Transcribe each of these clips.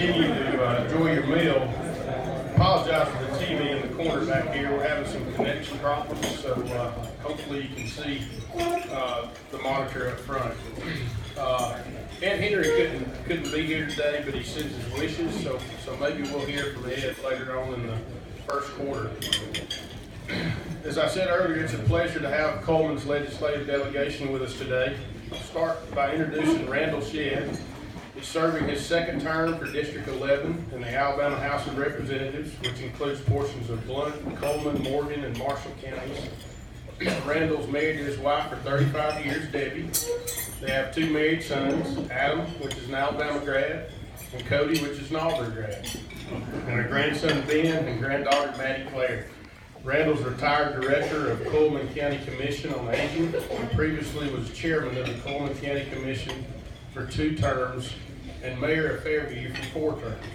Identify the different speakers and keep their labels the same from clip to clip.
Speaker 1: continue to enjoy your meal. Apologize for the TV in the corner back here. We're having some connection problems, so hopefully you can see the monitor up front. Ed Henry couldn't be here today, but he sends his wishes, so maybe we'll hear from Ed later on in the first quarter. As I said earlier, it's a pleasure to have Cullman's legislative delegation with us today. I'll start by introducing Randall. He's serving his second term for District 11 in the Alabama House of Representatives, which includes portions of Blount, Cullman, Morgan, and Marshall counties. Randall's married to his wife for 35 years, Debbie. They have two married sons, Adam, which is an Alabama grad, and Cody, which is an Auburn grad, and a grandson, Ben, and granddaughter, Maddie Claire. Randall's retired director of Cullman County Commission on Aging, and previously was chairman of the Cullman County Commission for 2 terms, and mayor of Fairview for 4 terms.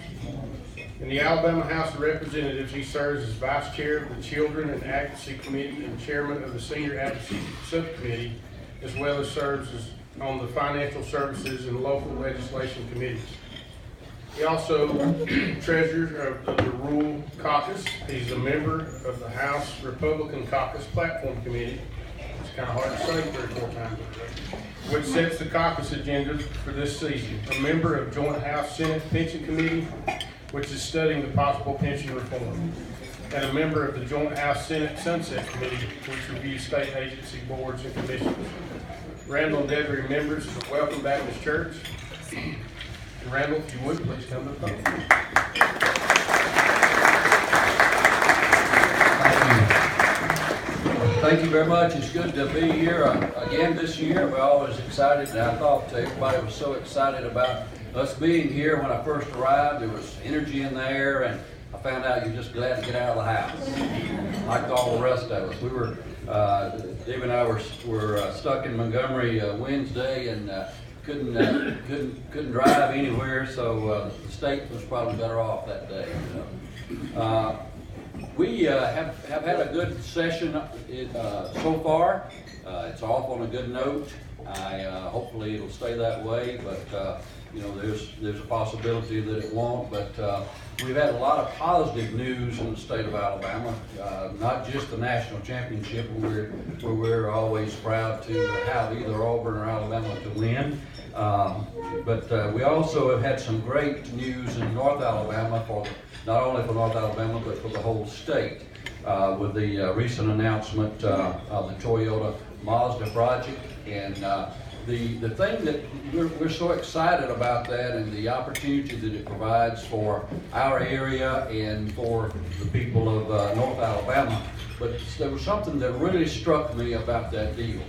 Speaker 1: In the Alabama House of Representatives, he serves as vice chair of the Children and Advocacy Committee and chairman of the Senior Advocacy Subcommittee, as well as serves on the Financial Services and Local Legislation Committees. He also treasurer of the Rural Caucus. He's a member of the House Republican Caucus Platform Committee. It's kind of hard to say 3 or 4 times, which sets the caucus agenda for this season. A member of Joint House-Senate Pension Committee, which is studying the possible pension reform, and a member of the Joint House-Senate Sunset Committee, which reviews state agency boards and commissions. Randall and Debbie are members of the Welcome Baptist Church. And Randall, if you would, please come to the podium.
Speaker 2: Thank you very much. It's good to be here again this year. We're always excited, and I thought everybody was so excited about us being here. When I first arrived, there was energy in the air, and I found out you're just glad to get out of the house, like all the rest of us. We were, Dave and I were stuck in Montgomery Wednesday, and couldn't drive anywhere, so the state was probably better off that day. We have had a good session so far. It's off on a good note. Hopefully it'll stay that way, but you know, there's a possibility that it won't. But we've had a lot of positive news in the state of Alabama, not just the national championship, where we're always proud to have either Auburn or Alabama to win. But we also have had some great news in North Alabama, not only for North Alabama, but for the whole state, with the recent announcement of the Toyota Mazda project. And the thing that we're so excited about that, and the opportunity that it provides for our area and for the people of North Alabama. But there was something that really struck me about that deal.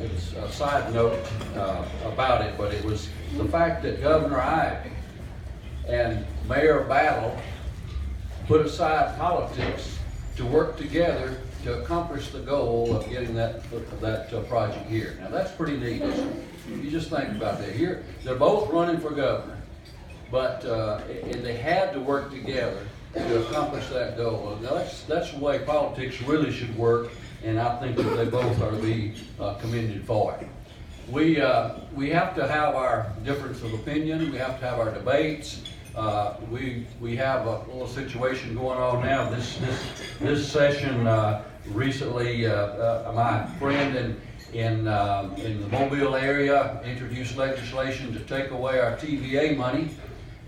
Speaker 2: It's a side note about it, but it was the fact that Governor Ivey and Mayor Battle put aside politics to work together to accomplish the goal of getting that project here. Now that's pretty neat, isn't it? You just think about that. Here, they're both running for governor, but and they had to work together to accomplish that goal. Now that's the way politics really should work, and I think that they both are to be commended for it. We have to have our difference of opinion. We have to have our debates. We have a little situation going on now. This session recently, my friend in the Mobile area introduced legislation to take away our TVA money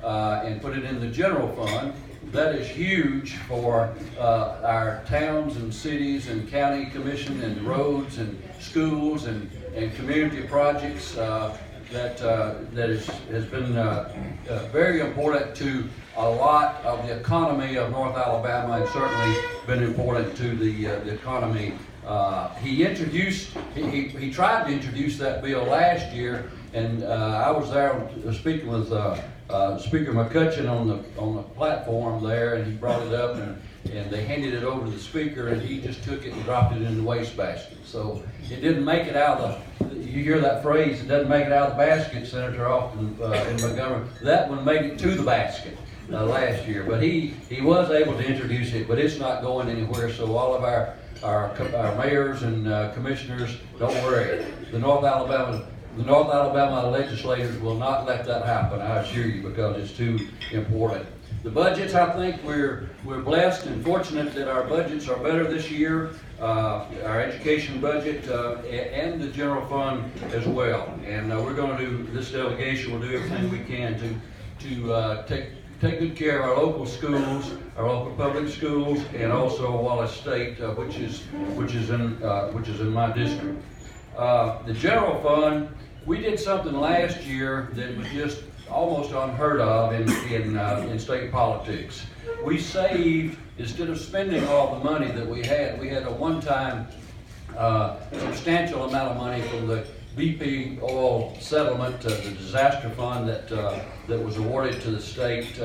Speaker 2: and put it in the general fund. That is huge for our towns and cities and county commission and roads and schools and community projects that has been very important to a lot of the economy of North Alabama, and certainly been important to the economy. He tried to introduce that bill last year, and I was there speaking with Speaker McCutcheon on the platform there, and he brought it up, and they handed it over to the speaker, and he just took it and dropped it in the wastebasket. So it didn't make it out of you hear that phrase, it doesn't make it out of the basket, Senator, often in Montgomery. That one made it to the basket last year, but he was able to introduce it, but it's not going anywhere. So all of our mayors and commissioners, don't worry. The North Alabama the North Alabama legislators will not let that happen, I assure you, because it's too important. The budgets, I think we're blessed and fortunate that our budgets are better this year, our education budget and the general fund as well. And we're going to do, this delegation will do everything we can to take good care of our local schools, our local public schools, and also Wallace State, which is in my district. The general fund, we did something last year that was just almost unheard of in state politics. We saved, instead of spending all the money that we had a one-time substantial amount of money from the BP oil settlement, the disaster fund that was awarded to the state,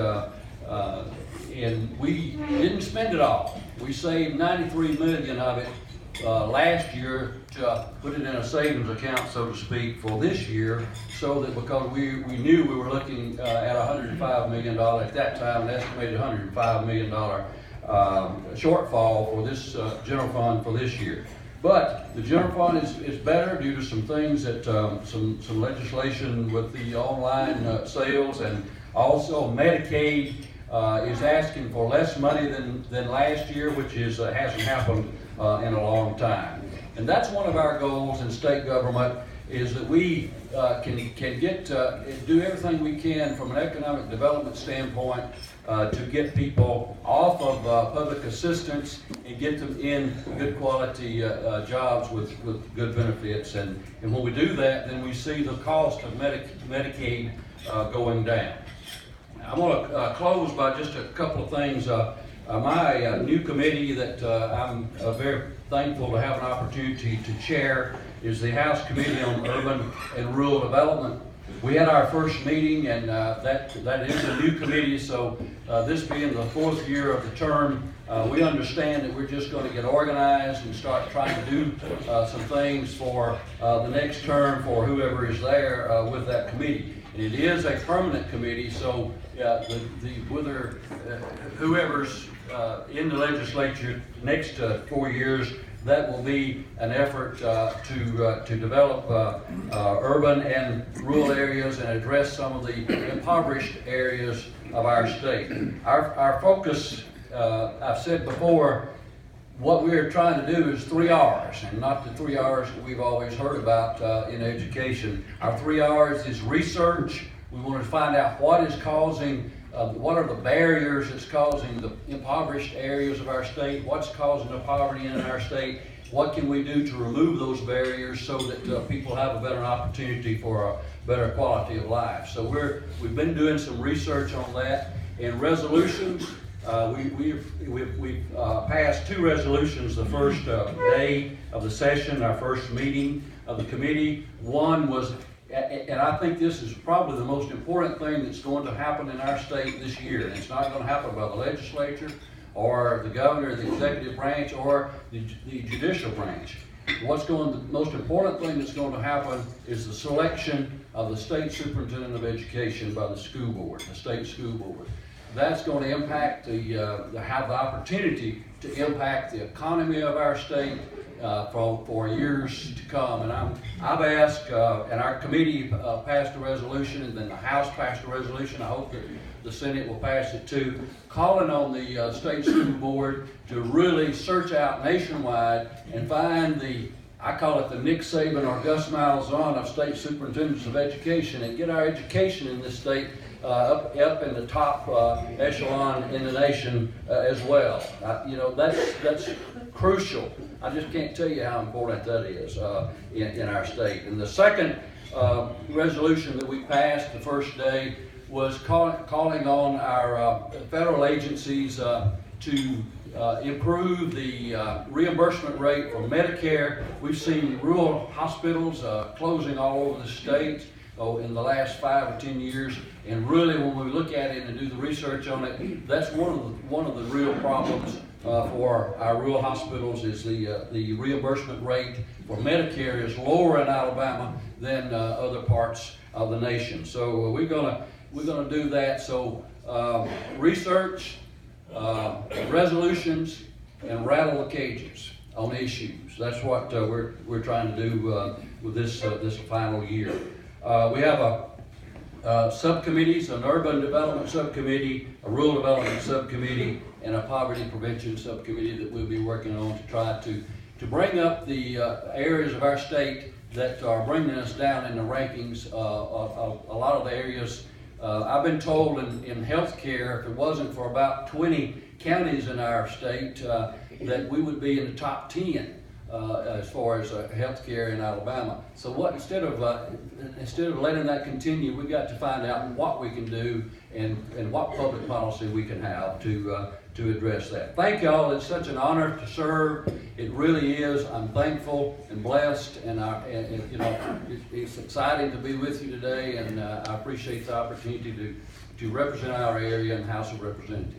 Speaker 2: and we didn't spend it all. We saved $93 million of it last year to put it in a savings account, so to speak, for this year, so that because we knew we were looking at $105 million at that time, an estimated $105 million shortfall for this general fund for this year. But the general fund is better due to some things that some legislation with the online sales, and also Medicaid is asking for less money than last year, which hasn't happened in a long time. And that's one of our goals in state government, is that we can do everything we can from an economic development standpoint to get people off of public assistance and get them in good quality jobs with good benefits. And when we do that, then we see the cost of Medicaid going down. I'm going to close by just a couple of things. My new committee that I'm very thankful to have an opportunity to chair is the House Committee on Urban and Rural Development. We had our first meeting, and that is a new committee, so this being the 4th year of the term, we understand that we're just going to get organized and start trying to do some things for the next term for whoever is there with that committee. And it is a permanent committee, so whether whoever's in the legislature next 4 years, that will be an effort to develop urban and rural areas and address some of the impoverished areas of our state. Our focus, I've said before, what we're trying to do is 3 R's, and not the 3 R's that we've always heard about in education. Our 3 R's is research. We want to find out what is causing what are the barriers that's causing the impoverished areas of our state? What's causing the poverty in our state? What can we do to remove those barriers so that people have a better opportunity for a better quality of life? So we've been doing some research on that. And resolutions, we've passed 2 resolutions the first day of the session, our first meeting of the committee. One was, and I think this is probably the most important thing that's going to happen in our state this year. And it's not going to happen by the legislature or the governor, the executive branch, or the judicial branch. The most important thing that's going to happen is the selection of the state superintendent of education by the school board, the state school board. That's going to impact have the opportunity to impact the economy of our state for years to come. And I've asked, and our committee passed a resolution, and then the House passed a resolution. I hope that the Senate will pass it too, calling on the state school board to really search out nationwide and find I call it the Nick Saban or Gus Malzahn of state superintendents of education, and get our education in this state up in the top echelon in the nation as well. That's crucial. I just can't tell you how important that is in our state. And the second resolution that we passed the first day was calling on our federal agencies to improve the reimbursement rate for Medicare. We've seen rural hospitals closing all over the state in the last 5 or 10 years, and really when we look at it and do the research on it, that's one of the real problems for our rural hospitals is the reimbursement rate for Medicare is lower in Alabama than other parts of the nation. So we're gonna do that. So research, resolutions, and rattle the cages. on issues. That's what we're trying to do with this final year. We have subcommittees, an urban development subcommittee, a rural development subcommittee, and a poverty prevention subcommittee that we'll be working on to try to bring up the areas of our state that are bringing us down in the rankings. A lot of the areas, I've been told in healthcare, if it wasn't for about 20 counties in our state, that we would be in the top 10 as far as healthcare in Alabama. So instead of letting that continue, we've got to find out what we can do and what public policy we can have to address that. Thank y'all. It's such an honor to serve. It really is. I'm thankful and blessed, and you know, it's exciting to be with you today, and I appreciate the opportunity to represent our area in the House of Representatives.